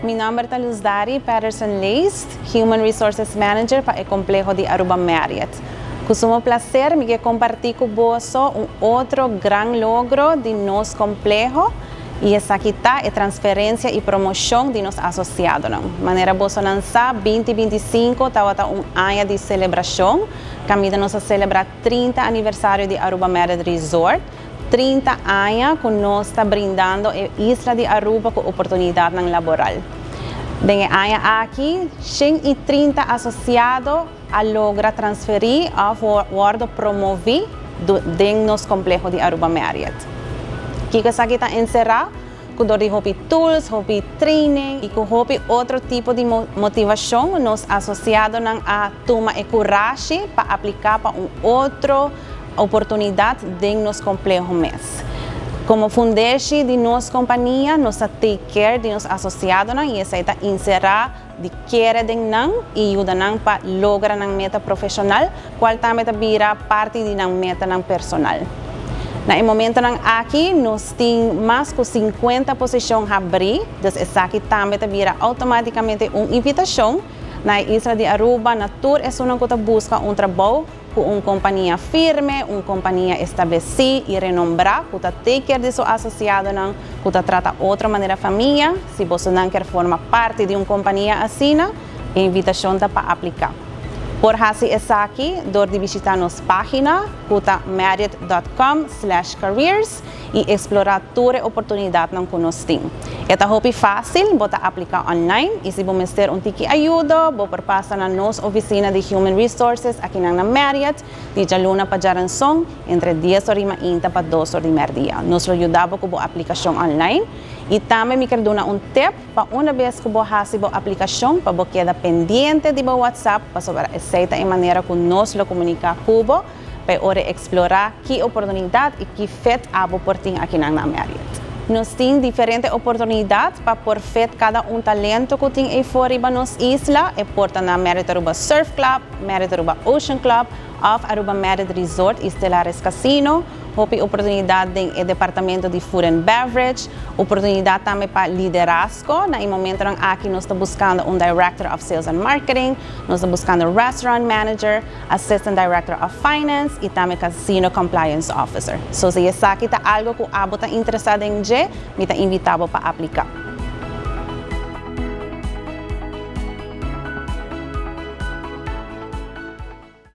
Mi nombre es Luz Dari Patterson Leist, Human Resources Manager para el complejo de Aruba Marriott. Con un placer me compartir con vos un otro gran logro de nuestro complejo y es aquí está la transferencia y promoción de los asociados. De manera vos lanzar 2025 está un año de celebración, que nos a celebrar 30 aniversario de Aruba Marriott Resort. 30 años que nos está brindando a Isla de Aruba con oportunidad laboral. Den año aquí, 130 asociados a logra transferir a worden promover en nos complejo de Aruba Marriott. Aquí está encerrado con hopi tools, hopi training y con hopi otro tipo de motivación nos asociados a tomar el coraje para aplicar para otra oportunidad de nos complejo mes. Como fundación de nuestra compañía, nos take care de los asociados y está encerrado de quiere de y ayuda para lograr una meta profesional, cual también vira parte de una meta personal. En el momento aquí, nos tenemos más de 50 posiciones abrir, entonces aquí también vira automáticamente una invitación. En la isla de Aruba, Natur es una que busca un trabajo con una compañía firme, una compañía establecida y renombrada, que take care de sus asociados, que trata de otra manera familia. Si vos no quer formar parte de una compañía así, la invitación está para aplicar. Por así es aquí, de visitar nuestra página, marriott.com/careers y explorar toda oportunidad que nos tenemos. Esta es fácil, vos aplicar online y si vos necesitas un tiki ayuda, vos pasar a nuestra oficina de Human Resources aquí en Marriott, de luna para Jaranzón, entre 10 horas y 20 para 2 horas de mediodía. Nos ayudamos con la aplicación online y también me quiero dar un tip para una vez que vos haces la aplicación, para vos quedar pendiente de WhatsApp, para saber exacta manera que nos lo comunica con vos, para explorar qué oportunidad y qué fit hago por ti aquí en Marriott. Nos tenemos diferentes oportunidades para por fit cada un talento que tiene fuera de nuestra isla, y por Marriott Aruba Surf Club, Marriott Aruba Ocean Club, of Aruba Marriott Resort y Stellaris Casino, oportunidad en el departamento de Food and Beverage, oportunidad también para liderazgo. En el momento aquí nos está buscando un Director of Sales and Marketing, nos está buscando Restaurant Manager, Assistant Director of Finance y también Casino Compliance Officer. So, si es aquí algo que usted está interesado en, me está invitado para aplicar.